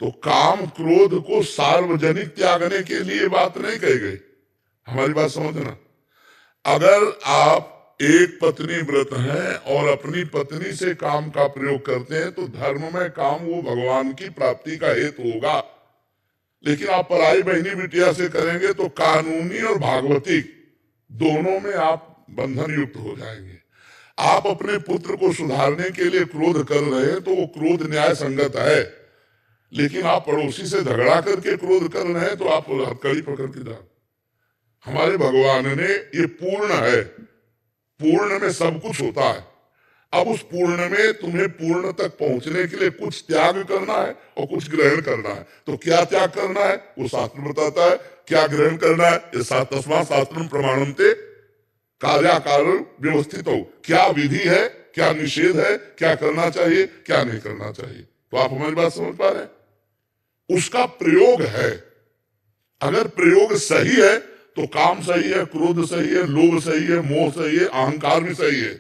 S3: तो काम क्रोध को सार्वजनिक त्यागने के लिए बात नहीं कही गई। हमारी बात समझना। अगर आप एक पत्नी व्रत हैं और अपनी पत्नी से काम का प्रयोग करते हैं, तो धर्म में काम वो भगवान की प्राप्ति का हेतु होगा। लेकिन आप पराई बहनी बिटिया से करेंगे तो कानूनी और भागवतिक दोनों में आप बंधन युक्त हो जाएंगे। आप अपने पुत्र को सुधारने के लिए क्रोध कर रहे हैं तो वो क्रोध न्याय संगत है, लेकिन आप पड़ोसी से झगड़ा करके क्रोध कर रहे हैं तो आप हथकड़ी पकड़ के जाओ। हमारे भगवान ने ये पूर्ण है, पूर्ण में सब कुछ होता है। अब उस पूर्ण में तुम्हें पूर्ण तक पहुंचने के लिए कुछ त्याग करना है और कुछ ग्रहण करना है। तो क्या त्याग करना है वो शास्त्र बताता है, क्या ग्रहण करना है ये तस्मात् शास्त्रम प्रमाणन्ते कार्याकार व्यवस्थित हो। क्या विधि है, क्या निषेध है, क्या करना चाहिए, क्या नहीं करना चाहिए। तो आप हमारी बात समझ पा रहे हैं? उसका प्रयोग है। अगर प्रयोग सही है तो काम सही है, क्रोध सही है, लोभ सही है, मोह सही है, अहंकार भी सही है,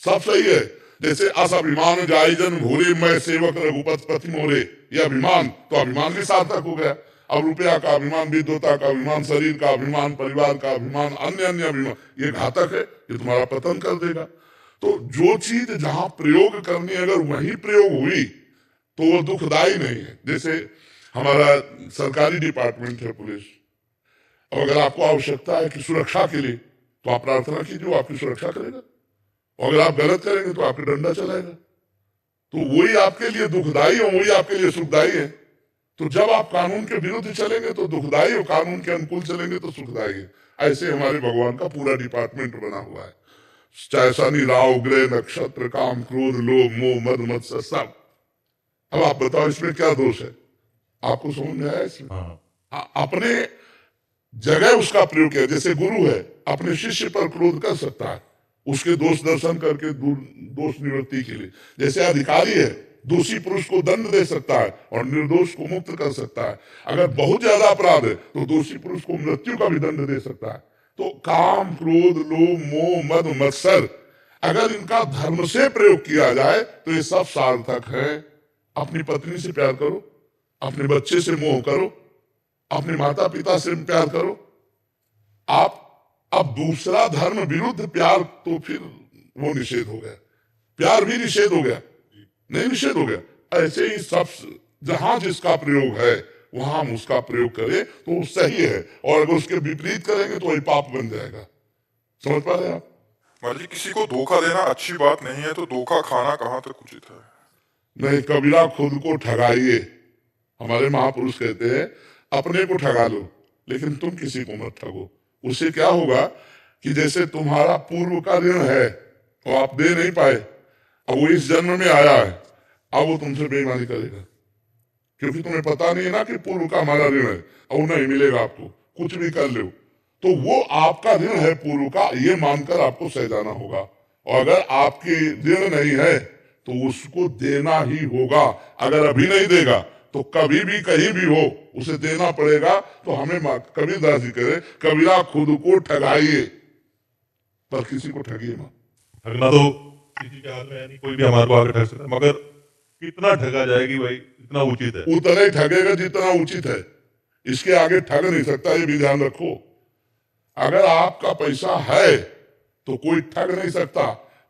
S3: सब सही है। जैसे अस अभिमान जाय जन भूले मैं सेवक रघुपति मोरे, ये अभिमान, तो अभिमान भी सार्थक हो गया। अब रुपया का अभिमान, विद्वता का अभिमान, शरीर का अभिमान, परिवार का अभिमान, अन्य अन्य अभिमान, ये घातक है, ये तुम्हारा पतन कर देगा। तो जो चीज जहां प्रयोग करनी है, अगर वही प्रयोग हुई तो वो दुखदायी नहीं है। जैसे हमारा सरकारी डिपार्टमेंट है पुलिस, और अगर आपको आवश्यकता है कि सुरक्षा के लिए, तो आप प्रार्थना कीजिए, वो आपकी सुरक्षा करेगा। और अगर आप गलत करेंगे तो आपके डंडा चलाएगा। तो वही आपके लिए दुखदायी और वही आपके लिए सुखदायी है। तो जब आप कानून के विरुद्ध चलेंगे तो दुखदायी, और कानून के अनुकूल चलेंगे तो सुखदायी है। ऐसे हमारे भगवान का पूरा डिपार्टमेंट बना हुआ है। चाहे शनि राहु ग्रह नक्षत्र, काम क्रोध लोभ मोह मद मत्सर, सब। अब आप बताओ इसमें क्या दोष है? आपको समझ में आया इसमें? अपने जगह उसका प्रयोग किया। जैसे गुरु है, अपने शिष्य पर क्रोध कर सकता है, उसके दोष दर्शन करके दोष निवृत्ति के लिए। जैसे अधिकारी है, दोषी पुरुष को दंड दे सकता है और निर्दोष को मुक्त कर सकता है। अगर बहुत ज्यादा अपराध है तो दोषी पुरुष को मृत्यु का भी दंड दे सकता है। तो काम क्रोध लोभ मोह मद मत्सर, अगर इनका धर्म से प्रयोग किया जाए तो ये सब सार्थक है। अपनी पत्नी से प्यार करो, अपने बच्चे से मोह करो, अपने माता पिता से प्यार करो। आप अब दूसरा धर्म विरुद्ध प्यार, तो फिर वो निषेध हो गया। प्यार भी निषेध हो गया, नहीं निषेध हो गया। ऐसे ही सब जहां जिसका प्रयोग है वहां हम उसका प्रयोग करें तो सही है, और अगर उसके विपरीत करेंगे तो वही पाप बन जाएगा। समझ पा रहे हैं आप?
S1: मान लीजिए किसी को धोखा देना अच्छी बात नहीं है, तो धोखा खाना कहाँ तक उचित है?
S3: नहीं, कबीरा खुद को ठगाइए। हमारे महापुरुष कहते हैं अपने को ठगा लो, लेकिन तुम किसी को मत ठगो। उससे क्या होगा कि जैसे तुम्हारा पूर्व का ऋण है और आप दे नहीं पाए, अब वो इस जन्म में आया है, अब वो तुमसे बेईमानी करेगा, क्योंकि तुम्हें पता नहीं है ना कि पूर्व का हमारा ऋण है और नहीं मिलेगा आपको, कुछ भी कर लो तो वो आपका ऋण है पूर्व का, ये मानकर आपको सह जाना होगा। और अगर आपके ऋण नहीं है तो उसको देना ही होगा। अगर अभी नहीं देगा तो कभी भी कहीं भी हो उसे देना पड़ेगा। तो हमें कबीरदास जी कहे, कबीरा खुद को ठगाइए पर किसी को ठगिए मत।
S9: ठगना तो किसी के हाथ में है नहीं, कोई भी हमारे को आगे ठग सकता है, मगर कितना ठगा जाएगी भाई इतना उचित है।
S3: उतना ही ठगेगा जितना उचित है, इसके आगे ठग नहीं सकता, ये भी ध्यान रखो। अगर आपका पैसा है तो कोई ठग नहीं सकता,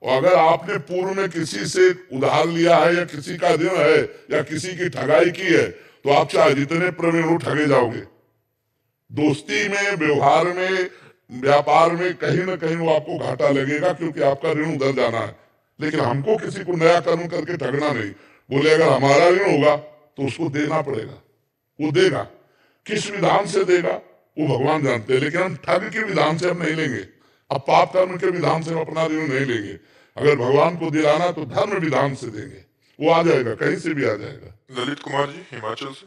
S3: और अगर आपने पूर्व में किसी से उधार लिया है या किसी का ऋण है या किसी की ठगाई की है तो आप चाहे जितने प्रवीण हो ठगे जाओगे। दोस्ती में, व्यवहार में, व्यापार में कहीं ना कहीं वो आपको घाटा लगेगा, क्योंकि आपका ऋण उधर जाना है। लेकिन हमको किसी को नया कर्म करके ठगना नहीं। बोले अगर हमारा ऋण होगा तो उसको देना पड़ेगा, वो देगा। किस विधान से देगा वो भगवान जानते हैं, लेकिन हम ठग के विधान से हम नहीं लेंगे, अब पाप कर्म के विधान से हम अपना ऋण नहीं लेंगे। अगर भगवान को दिलाना तो धर्म विधान से देंगे, वो आ जाएगा, कहीं से भी आ जाएगा।
S1: ललित कुमार जी हिमाचल से।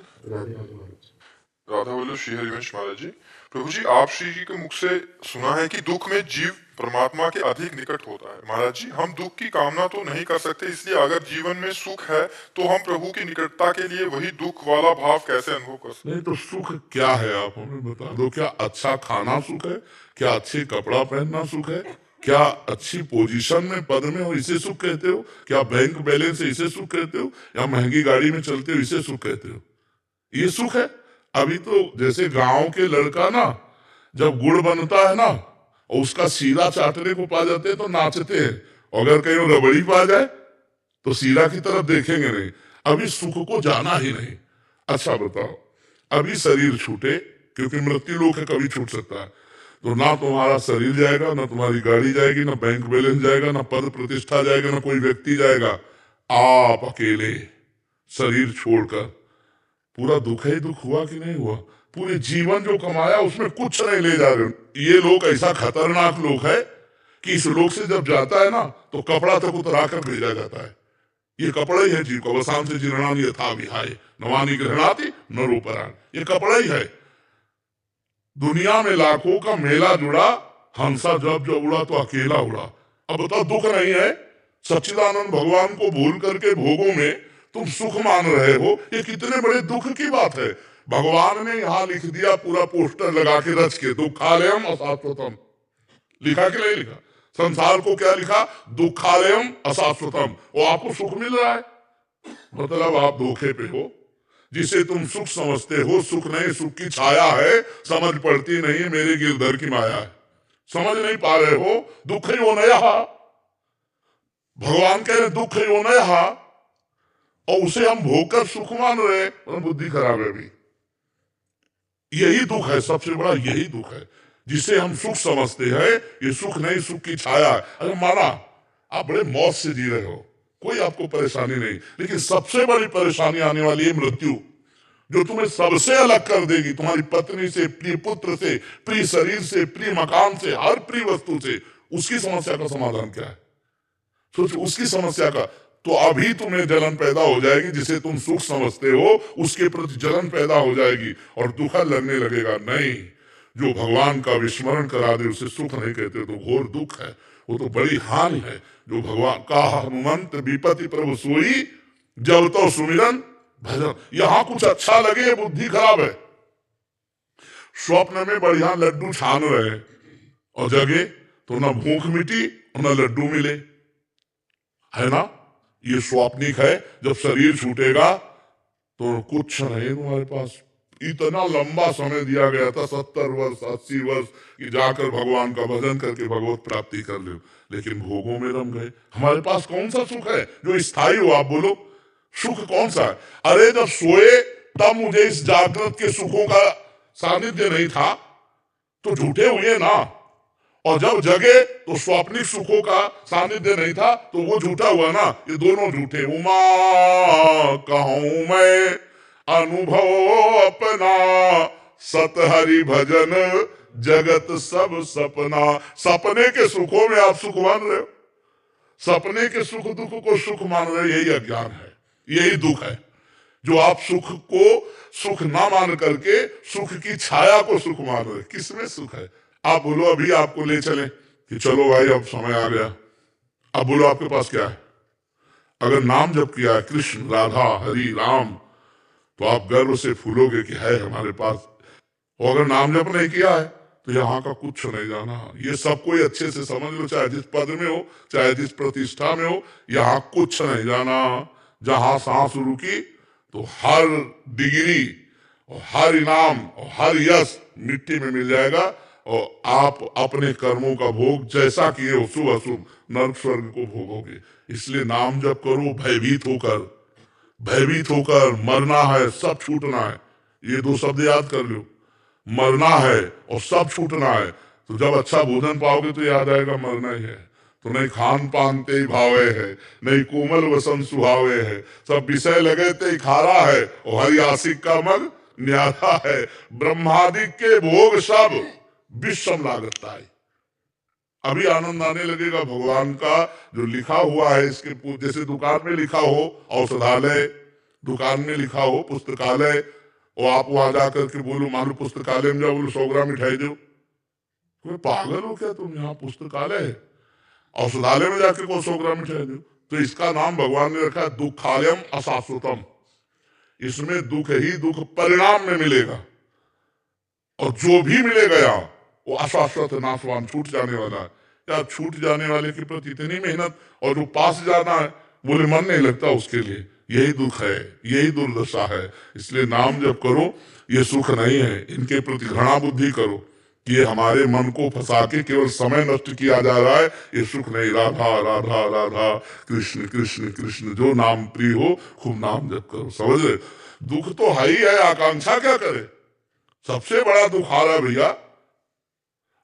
S1: राधा वल्लभ श्री हरिवंश महाराज जी, प्रभु जी आप श्री जी के मुख से सुना है कि दुख में जीव परमात्मा के अधिक निकट होता है। महाराज जी हम दुख की कामना तो नहीं कर सकते, इसलिए अगर जीवन में सुख है तो हम प्रभु की निकटता के लिए वही दुख वाला भाव कैसे अनुभव कर सकते?
S3: नहीं तो सुख क्या है आप हमें बता दो। क्या अच्छा खाना सुख है? क्या अच्छे कपड़ा पहनना सुख है? क्या अच्छी पोजीशन में पद में हो इसे सुख कहते हो? क्या बैंक बैलेंस है इसे सुख कहते हो? या महंगी गाड़ी में चलते हो इसे सुख कहते हो? ये सुख है? अभी तो जैसे गांव के लड़का ना जब गुड़ बनता है ना और उसका सीरा चाटने को पा जाते हैं तो नाचते हैं, अगर कहीं रबड़ी पा जाए तो सीरा की तरफ देखेंगे नहीं। अभी सुख को जाना ही नहीं। अच्छा बताओ, अभी शरीर छूटे, क्योंकि मृत्यु लोक है, कभी छूट सकता है, तो ना तुम्हारा शरीर जाएगा, ना तुम्हारी गाड़ी जाएगी, ना बैंक बैलेंस जाएगा, ना पद प्रतिष्ठा जाएगा, ना कोई व्यक्ति जाएगा। आप अकेले शरीर छोड़कर, पूरा दुख ही दुख हुआ कि नहीं हुआ? पूरे जीवन जो कमाया उसमें कुछ नहीं ले जा रहे। ये लोग ऐसा खतरनाक लोग है कि इस लोग से जब जाता है ना तो कपड़ा तक उतरा कर भेजा जाता है। ये कपड़ा ही है जीव को, अवसान से जीर्णानि यथा विहाय नवानि गृह्णाति न रूपरान, ये कपड़ा ही है। दुनिया में लाखों का मेला जुड़ा, हंसा जब जब उड़ा तो अकेला उड़ा। अब बताओ दुख नहीं है? सच्चिदानंद भगवान को भूल करके भोगों में तुम सुख मान रहे हो, ये कितने बड़े दुख की बात है। भगवान ने यहां लिख दिया, पूरा पोस्टर लगा के रच के, दुखालयम अशाश्वतम। लिखा कि नहीं लिखा? संसार को क्या लिखा? दुखालयम अशाश्वतम। वो आपको सुख मिल रहा है, मतलब आप धोखे पे हो। जिसे तुम सुख समझते हो सुख नहीं, सुख की छाया है, समझ पड़ती नहीं है, मेरे गिरधर की माया है, समझ नहीं पा रहे हो। दुख ही हो नया, भगवान कह रहे दुख ही हो नया, और उसे हम भोगकर सुख मान रहे, बुद्धि खराब है। अभी यही दुख है, सबसे बड़ा यही दुख है। जिसे हम सुख समझते हैं ये सुख नहीं, सुख की छाया है। अगर माना आप बड़े मौत से जी रहे हो, कोई आपको परेशानी नहीं, लेकिन सबसे बड़ी परेशानी आने वाली है मृत्यु, जो तुम्हें सबसे अलग कर देगी, तुम्हारी पत्नी से, प्रिय पुत्र से, प्रिय शरीर से, प्रिय मकान से, हर प्रिय वस्तु से। उसकी समस्या का समाधान क्या है? सोचो उसकी समस्या का। तो अभी तुम्हें जलन पैदा हो जाएगी, जिसे तुम सुख समझते हो उसके प्रति जलन पैदा हो जाएगी और दुख लगने लगेगा। नहीं, जो भगवान का विस्मरण करा दे उसे सुख नहीं कहते, तो घोर दुख है, वो तो बड़ी हानि है। जो भगवान का हनुमंत विपत्ति प्रभु सोई, जब तो सुमिरन भजन। यहां कुछ अच्छा लगे, बुद्धि खराब है। स्वप्न में बढ़िया लड्डू छान रहे और जगे तो ना भूख मिटी और ना लड्डू मिले, है ना? ये स्वाप्निक है। जब शरीर छूटेगा तो कुछ नहीं तुम्हारे पास। इतना लंबा समय दिया गया था, 70 वर्ष 80 वर्ष, कि जाकर भगवान का भजन करके भगवत प्राप्ति कर लो, लेकिन भोगों में रम गए। हमारे पास कौन सा सुख है जो स्थायी हो? आप बोलो, सुख कौन सा है? अरे जब सोए तब मुझे इस जागृत के सुखों का सानिध्य नहीं था, तो झूठे हुए ना। और जब जगे तो स्वाप्निक सुखों का सानिध्य नहीं था, तो वो झूठा हुआ ना। ये दोनों झूठे। उमा कहूं मैं अनुभव अपना, सत हरि भजन जगत सब सपना। सपने के सुखों में आप सुख मान रहे हो, सपने के सुख दुख को सुख मान रहे, यही अज्ञान है, यही दुख है। जो आप सुख को सुख ना मान करके सुख की छाया को सुख मान रहे, किसमें सुख है? आप बोलो अभी आपको ले चले कि चलो भाई अब समय आ गया, अब बोलो आपके पास क्या है? अगर नाम जप किया है कृष्ण राधा हरि राम, तो आप गर्व से फूलोगे कि है हमारे पास। और अगर नाम जप नहीं किया है तो यहाँ का कुछ नहीं जाना। ये सब कोई अच्छे से समझ लो, चाहे जिस पद में हो, चाहे जिस प्रतिष्ठा में हो, यहाँ कुछ नहीं जाना। जहां सांस रुकी तो हर डिग्री और हर इनाम और हर यश मिट्टी में मिल जाएगा, और आप अपने कर्मों का भोग जैसा किए हो शुभ अशुभ नर्क स्वर्ग को भोगोगे। इसलिए नाम जप करो भयभीत होकर, भयभीत होकर। मरना है, सब छूटना है, ये दो शब्द याद कर लो, मरना है और सब छूटना है। तो जब अच्छा भोजन पाओगे तो याद आएगा मरना ही है। तो नहीं खान पान ते भावे है, नहीं कोमल वसन सुहावे है, सब विषय लगे ते खारा है, और हरि आशिक का मन न्यारा है। ब्रह्मादिक के भोग सब विषम लागता है। अभी आनंद आने लगेगा भगवान का जो लिखा हुआ है इसके। जैसे दुकान में लिखा हो औषधालय, दुकान में लिखा हो पुस्तकालय, और आप वहां जाकर के बोलो, मान लो पुस्तकालय में जाओ, बोलो 100 ग्राम मिठाई दो, कोई पागल हो क्या तुम? यहाँ पुस्तकालय है, औषधालय में जाकर को 100 ग्राम मिठाई दो। तो इसका नाम भगवान ने रखा है दुखालयम अशाश्वतम। इसमें दुख ही दुख परिणाम में मिलेगा, और जो भी मिलेगा यहाँ वो अशाश्वत नाशवान, छूट जाने वाला है। या छूट जाने वाले के प्रति इतनी मेहनत, और जो पास जाना है बोले मन नहीं लगता उसके लिए, यही दुख है, यही दुर्दशा है। इसलिए नाम जब करो, ये सुख नहीं है, इनके प्रति घृणा बुद्धि करो कि ये हमारे मन को फंसा के केवल समय नष्ट किया जा रहा है, ये सुख नहीं। राधा राधा राधा कृष्ण कृष्ण कृष्ण, जो नाम प्रिय हो खूब नाम जप करो। समझ रहे? दुख तो है ही है, आकांक्षा क्या करे? सबसे बड़ा दुख आ रहा है भैया,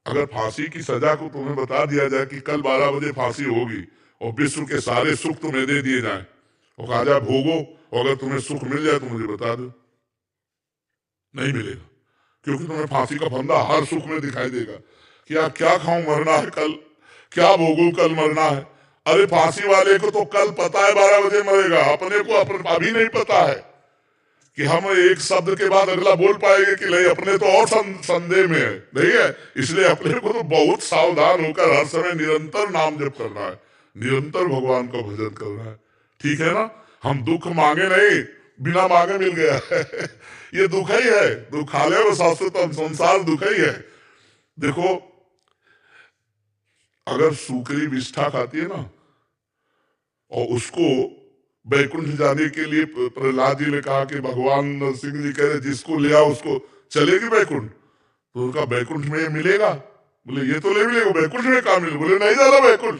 S3: अगर फांसी की सजा को तुम्हें बता दिया जाए कि कल 12 बजे फांसी होगी, और विश्व के सारे सुख तुम्हें दे दिए जाए, और कहा जाए भोगो, और अगर तुम्हें सुख मिल जाए तो मुझे बता दो, नहीं मिलेगा, क्योंकि तुम्हें फांसी का फंदा हर सुख में दिखाई देगा। क्या क्या खाऊं, मरना है कल, क्या भोगू, कल मरना है। अरे फांसी वाले को तो कल पता है 12 बजे मरेगा, अपने को अभी नहीं पता है कि हम एक शब्द के बाद अगला बोल पाएंगे कि नहीं, अपने तो और संदेह में है, नहीं है। इसलिए अपने को तो बहुत सावधान होकर हर समय निरंतर नाम जप करना है, निरंतर भगवान का भजन करना है, ठीक है ना। हम दुख मांगे नहीं, बिना मांगे मिल गया है ये दुख ही है, दुखालय व शाश्वतम, संसार दुख ही है। देखो अगर सूकरी विष्ठा खाती है ना, और उसको बैकुंठ जाने के लिए प्रहलाद जी ने कहा कि भगवान नरसिंह जी कह रहे जिसको ले आओ उसको चलेगी बैकुंठ, तो उनका बैकुंठ में मिलेगा? बोले ये तो ले मिलेगा, बैकुंठ में कहा मिले? बोले नहीं जाना बैकुंठ।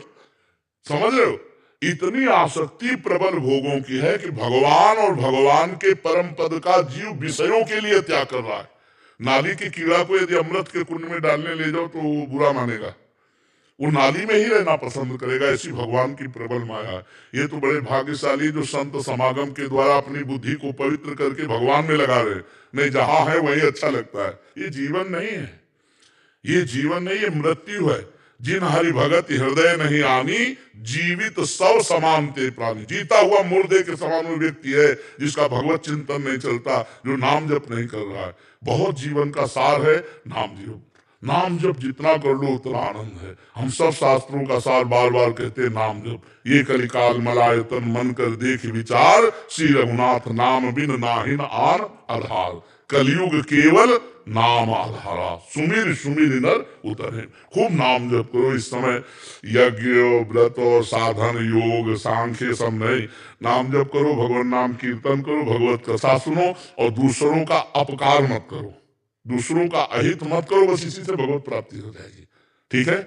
S3: समझ रहे हो? इतनी आसक्ति प्रबल भोगों की है कि भगवान और भगवान के परम पद का जीव विषयों के लिए त्याग कर रहा है। नाली के कीड़ा को यदि अमृत के कुंड में डालने ले जाओ तो वो बुरा मानेगा, वो नाली में ही रहना पसंद करेगा। ऐसी भगवान की प्रबल माया है। ये तो बड़े भाग्यशाली जो संत समागम के द्वारा अपनी बुद्धि को पवित्र करके भगवान में लगा रहे, नहीं जहां है वही अच्छा लगता है। ये जीवन नहीं है, ये जीवन नहीं, ये मृत्यु है। जिन हरि भगत हृदय नहीं आनी, जीवित सब समान ते प्राणी। जीता हुआ मुर्दे के समान व्यक्ति है जिसका भगवत चिंतन नहीं चलता, जो नाम जप नहीं कर रहा है। बहुत जीवन का सार है नाम जप। नाम जप जितना कर लो उतना आनंद है। हम सब शास्त्रों का सार बार बार कहते हैं नाम जप। ये कलिकाल मलायतन मन कर देख विचार, श्री रघुनाथ नाम बिन नाहिन आन आधार। कलयुग केवल नाम आधारा, सुमिर सुमिर नर उतरे। खूब नाम जप करो। इस समय यज्ञ व्रत और साधन योग सांख्य सब नहीं, नाम जप करो, भगवान नाम कीर्तन करो, भगवत कथा सुनो, और दूसरों का अपकार मत करो, दूसरों का अहित मत करो। बस इसी से भगवत प्राप्ति हो जाएगी। ठीक है।